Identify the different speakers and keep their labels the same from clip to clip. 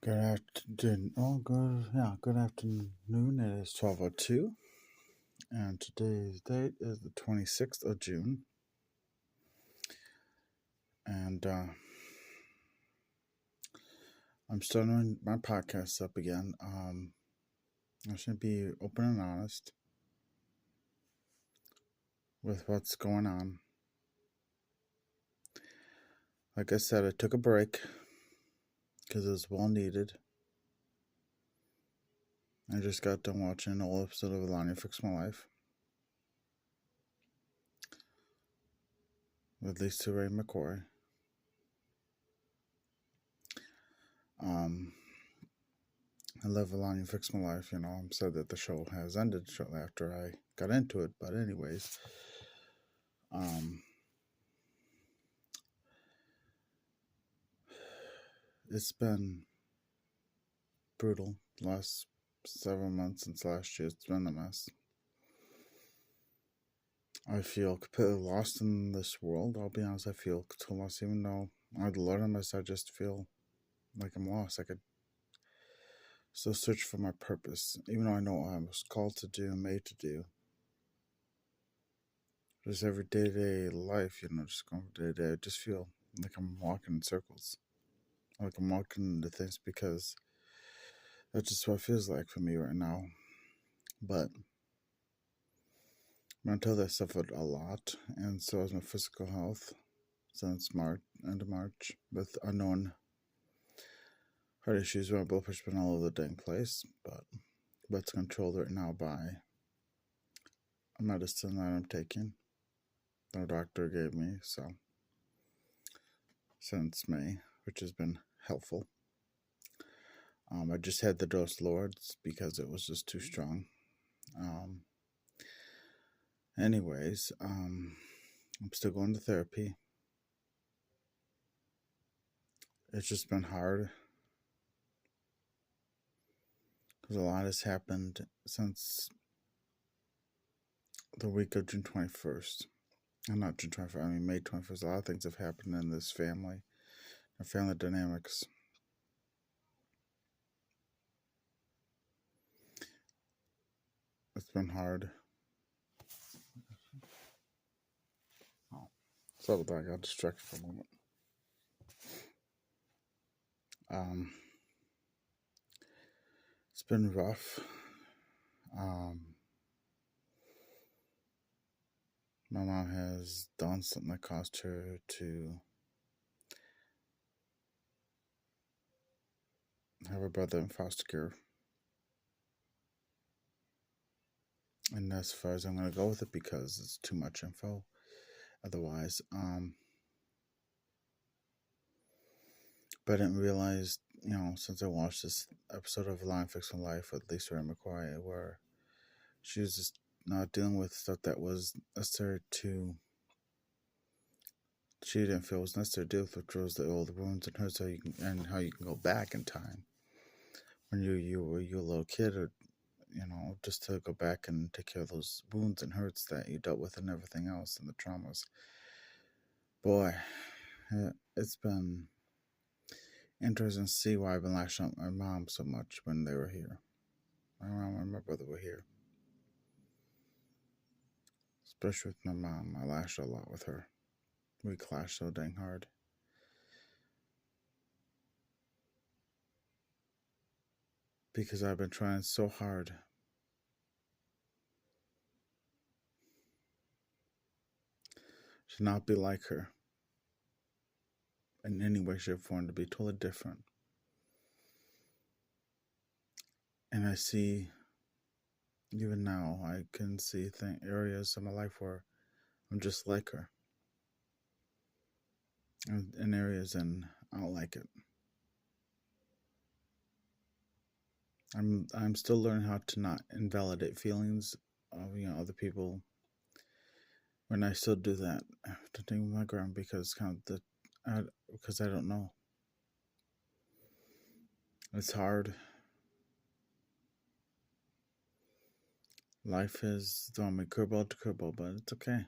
Speaker 1: Good afternoon. Good afternoon. It is 12:02, and today's date is the 26th of June. And I'm starting my podcast up again. I should be open and honest with what's going on. Like I said, I took a break because it was well needed. I just got done watching an old episode of Alani Fix My Life with Lisa Ray McCoy. I love Alani Fix My Life. I'm sad that the show has ended shortly after I got into it. But anyways, it's been brutal. The last several months since last year, it's been a mess. I feel completely lost in this world. I'll be honest, I feel too lost. Even though I'd learn this, I just feel like I'm lost. I could still search for my purpose, even though I know what I was called to do and made to do. Just every day-to-day life, just going from day to day, I just feel like I'm walking in circles. Like I'm walking into things because that's just what it feels like for me right now. But mental health, I suffered a lot, and so has my physical health since end of March, with unknown heart issues. My blood pressure's been all over the dang place, but it's controlled right now by a medicine that I'm taking. The doctor gave me since May, which has been helpful. I just had the dose lowered because it was just too strong. Anyways, I'm still going to therapy. It's just been hard because a lot has happened since the week of June 21st. Not June 21st, I mean May 21st. A lot of things have happened in this family, our family dynamics. It's been hard. Oh, sorry about that. I got distracted for a moment. It's been rough. My mom has done something that caused her to have her brother in foster care. And as far as I'm going to go with it because it's too much info. Otherwise, but I didn't realize, since I watched this episode of Alani Fix My Life with Lisa Ray McCoy, where she was just not dealing with stuff that was necessary she didn't feel it was necessary to deal with, which was the old wounds and hurts, how you can go back in time when you were a little kid, or just to go back and take care of those wounds and hurts that you dealt with and everything else and the traumas. Boy, it's been interesting to see why I've been lashing out at my mom so much when they were here. My mom and my brother were here. Especially with my mom, I lashed a lot with her. We clashed so dang hard. Because I've been trying so hard to not be like her. In any way, shape, or form, to be totally different. And I see, even now, I can see areas of my life where I'm just like her. And in areas, and I don't like it. I'm still learning how to not invalidate feelings of other people. When I still do that, I have to think with my ground because because I don't know. It's hard. Life is throwing me curveball to curveball, but it's okay.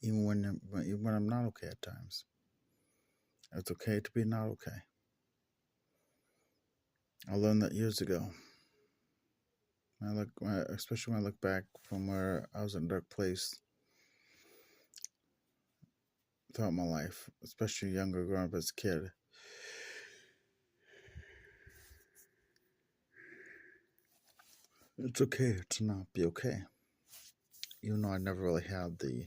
Speaker 1: Even when I'm not okay at times, it's okay to be not okay. I learned that years ago. Especially when I look back from where I was in a dark place throughout my life, especially younger, growing up as a kid. It's okay to not be okay. Even though I never really had the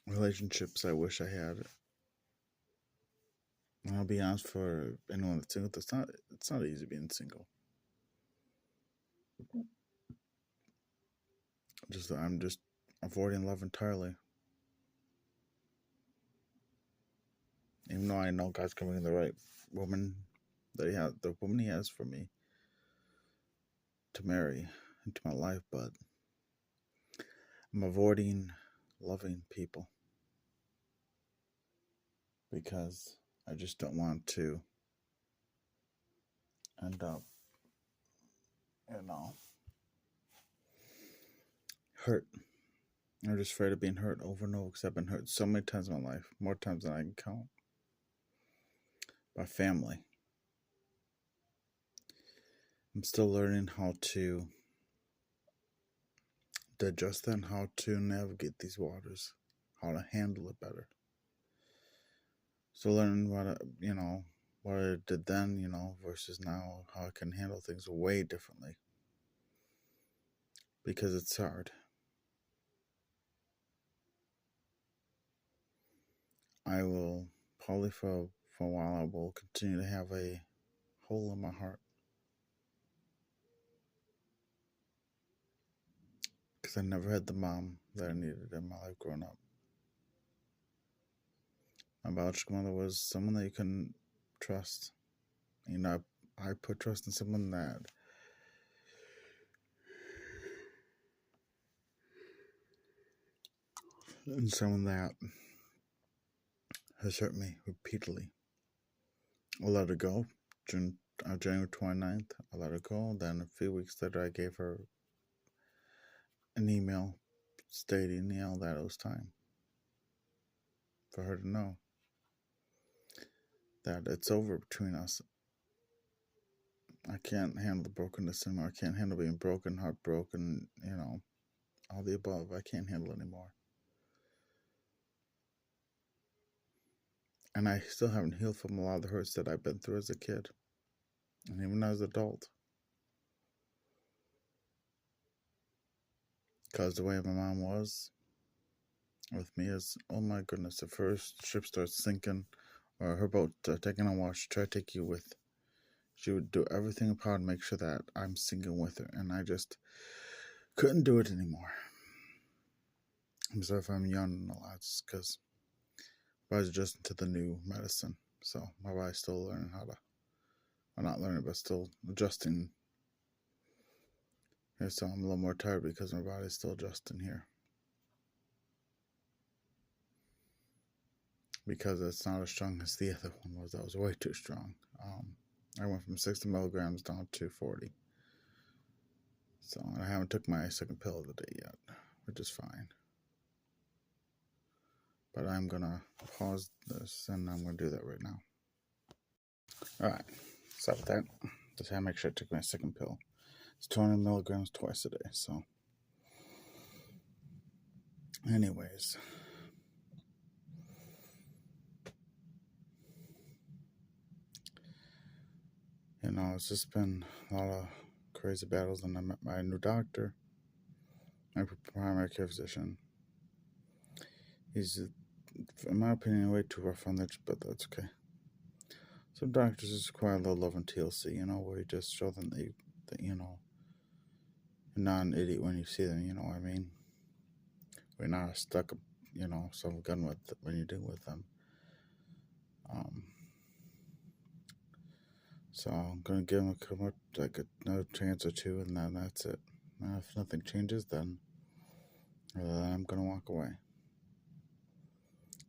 Speaker 1: relationships I wish I had. And I'll be honest, for anyone that's single, it's not easy being single. I'm just avoiding love entirely. Even though I know God's coming in the right woman the woman He has for me to marry into my life, but I'm avoiding loving people because I just don't want to end up, hurt. I'm just afraid of being hurt over and over because I've been hurt so many times in my life, more times than I can count, by family. I'm still learning how to digest that and how to navigate these waters, how to handle it better. So learning what I did then, versus now, how I can handle things way differently. Because it's hard. I will probably for a while I will continue to have a hole in my heart. Because I never had the mom that I needed in my life growing up. My biological mother was someone that you couldn't trust. I put trust in someone that has hurt me repeatedly. I let her go. January 29th, I let her go. Then a few weeks later, I gave her an email stating, that it was time for her to know that it's over between us. I can't handle the brokenness anymore. I can't handle being broken, heartbroken, all the above. I can't handle anymore. And I still haven't healed from a lot of the hurts that I've been through as a kid. And even as an adult. Because the way my mom was with me is, oh my goodness, the first ship starts sinking, or her boat taking a wash, try to take you with. She would do everything in power to make sure that I'm sinking with her. And I just couldn't do it anymore. I'm sorry if I'm yawning a lot, just because I was adjusting to the new medicine. So my body's still learning how to, well, not learning, but still adjusting. Here, so I'm a little more tired because my body's still adjusting here. Because it's not as strong as the other one was. That was way too strong. I went from 60 milligrams down to 40. So, and I haven't took my second pill of the day yet, which is fine. But I'm going to pause this, and I'm going to do that right now. Alright, stop with that. Just have to make sure I take my second pill. It's 200 milligrams twice a day, so. Anyways. It's just been a lot of crazy battles, and I met my new doctor, my primary care physician. He's, in my opinion, way too rough on it, but that's okay. Some doctors just require a little love and TLC, where you just show them that you're not an idiot when you see them, you know what I mean? We're not stuck, some gun with when you deal with them. So I'm going to give them another chance or two, and then that's it. And if nothing changes, then I'm going to walk away.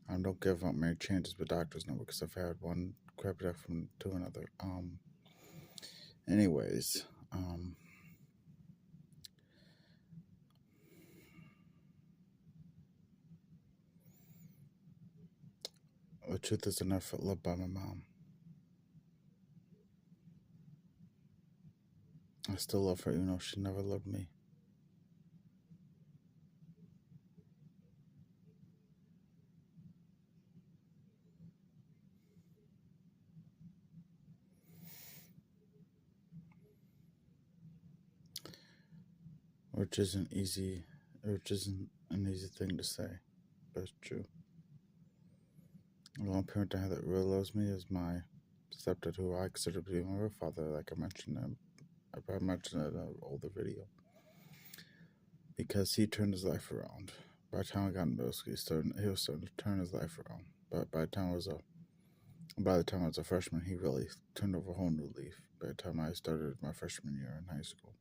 Speaker 1: I don't give up many chances with doctors now because I've had one crap death to another. Anyways, the truth is, I never felt loved by my mom. still love her, even though she never loved me. Which isn't easy, which isn't an easy thing to say, but it's true. The only parent I have that really loves me is my stepdad, who I consider to be my real father, like I mentioned I probably mentioned it in an older video. Because he turned his life around. By the time I got in middle school, he was starting to turn his life around. But by the time I was a freshman, he really turned over a whole new leaf. By the time I started my freshman year in high school,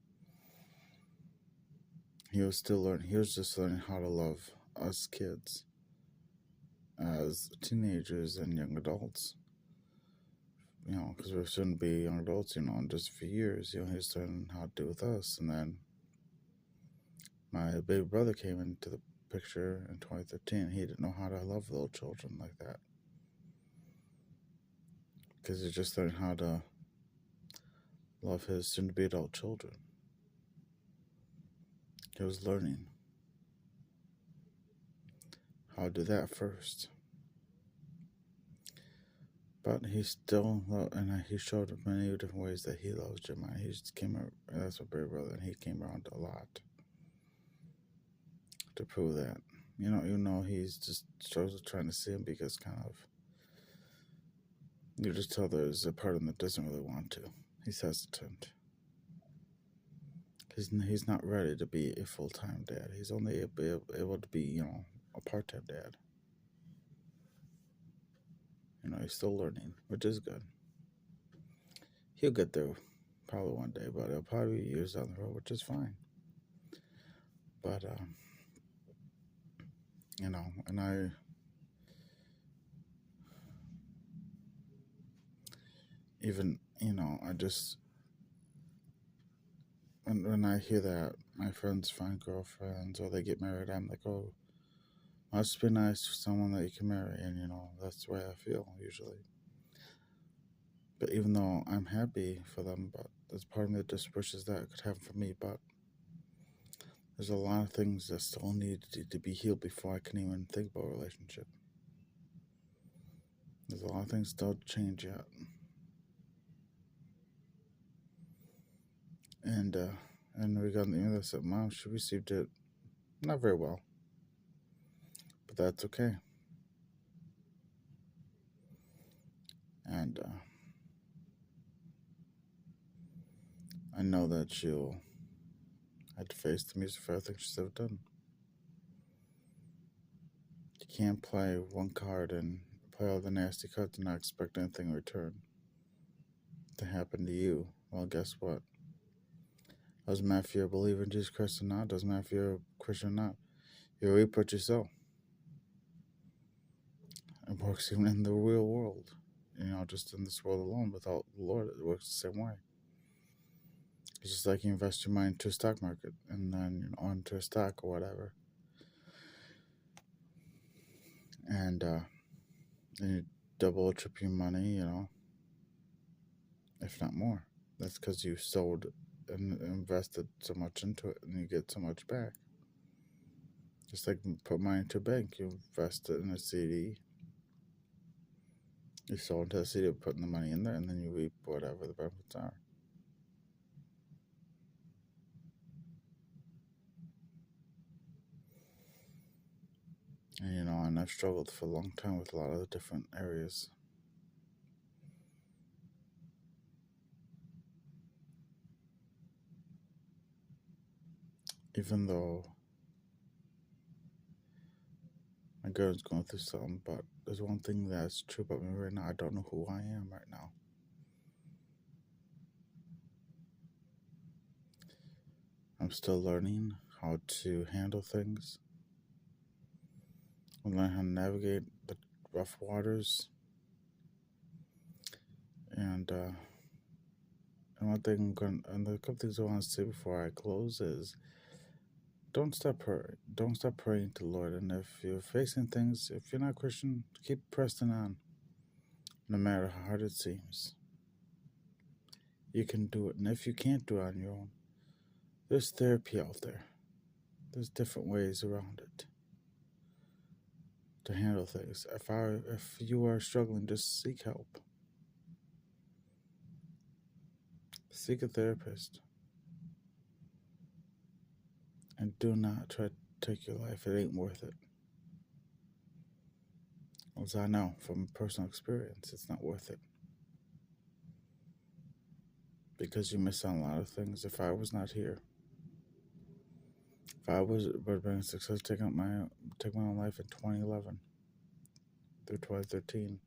Speaker 1: he was still learning. He was just learning how to love us kids as teenagers and young adults. Because we're soon to be young adults, in just a few years. He's learning how to do with us. And then my baby brother came into the picture in 2013. He didn't know how to love little children like that. Because he just learned how to love his soon-to-be adult children. He was learning how to do that first. But he still and he showed many different ways that he loves Jeremiah. He just came out, that's my baby brother, and he came around a lot to prove that. Even though he's just trying to see him, because you just tell there's a part of him that doesn't really want to. He's hesitant. He's not ready to be a full-time dad. He's only able to be, a part-time dad. He's still learning, which is good. He'll get there probably one day, but it'll probably be years down the road, which is fine. But, and I, even, I just, when I hear that my friends find girlfriends or they get married, I'm like, oh, must be nice for someone that you can marry. And, that's the way I feel usually. But even though I'm happy for them, but there's part of me that just wishes that could happen for me. But there's a lot of things that still need to be healed before I can even think about a relationship. There's a lot of things still to change yet. And we got an email that said, Mom, she received it not very well. But that's okay. And I know that she'll have to face the music for everything she's ever done. You can't play one card and play all the nasty cards and not expect anything in return to happen to you. Well, guess what? Doesn't matter if you're a believer in Jesus Christ or not. Doesn't matter if you're a Christian or not. You reap what you sow. It works even in the real world. Just in this world alone, without the Lord, it works the same way. It's just like you invest your money into a stock market and then onto a stock or whatever. And then you double or triple your money, if not more. That's because you sold and invested so much into it, and you get so much back. Just like put money into a bank, you invest it in a CD. You sold into a CD, putting the money in there, and then you reap whatever the benefits are. And I've struggled for a long time with a lot of the different areas. Even though my girl's going through something, but there's one thing that's true about me right now. I don't know who I am right now. I'm still learning how to handle things. I'm learning how to navigate the rough waters. And one thing and a couple things I want to say before I close is, don't stop praying. Don't stop praying to the Lord. And if you're facing things, if you're not Christian, keep pressing on, no matter how hard it seems. you can do it. And if you can't do it on your own, there's therapy out there. There's different ways around it to handle things. If you are struggling, just seek help. Seek a therapist. And do not try to take your life. It ain't worth it. As I know from personal experience, it's not worth it. Because you miss out on a lot of things. If I was not here, if I would have been a success taking my own life in 2011 through 2013,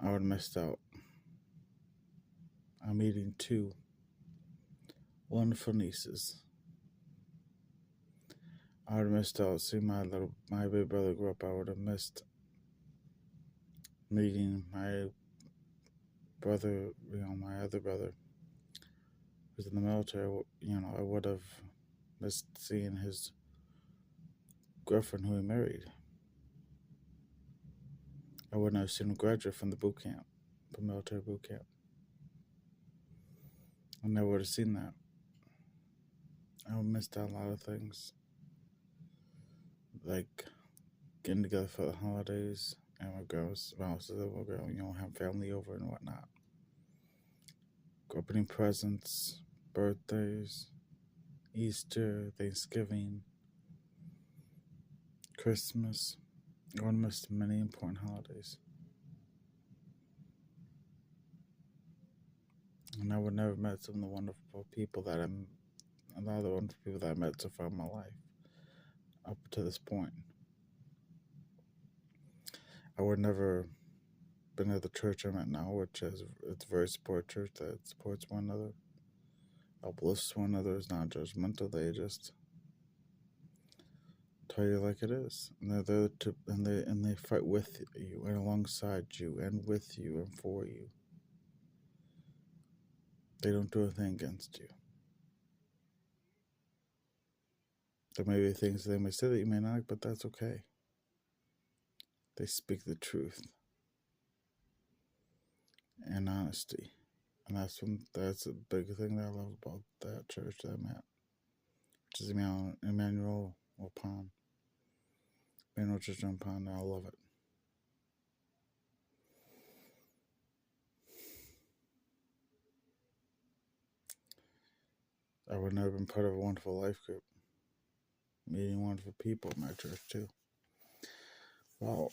Speaker 1: I would have missed out on meeting two wonderful nieces. I would have missed out seeing my big brother grow up. I would have missed meeting my brother, my other brother who's in the military. I would have missed seeing his girlfriend who he married. I wouldn't have seen him graduate from the military boot camp. I never would have seen that. I would have missed out on a lot of things. Like getting together for the holidays and my girls, have family over and whatnot. Opening presents, birthdays, Easter, Thanksgiving, Christmas. I would have missed many important holidays. And I would never have met some of the wonderful people that I met so far in my life up to this point. I would never been at the church I'm at now, which is it's a very supportive church that supports one another, uplifts one another, is not judgmental. They just tell you like it is, and they're there to and they fight with you and alongside you and with you and for you. They don't do anything against you. There may be things they may say that you may not like, but that's okay. They speak the truth and honesty. And that's a big thing that I love about that church that I'm at, which is Emmanuel Palm. Emmanuel Church on Palm, and I love it. I would never been part of a wonderful life group, meeting wonderful people at my church too. Well,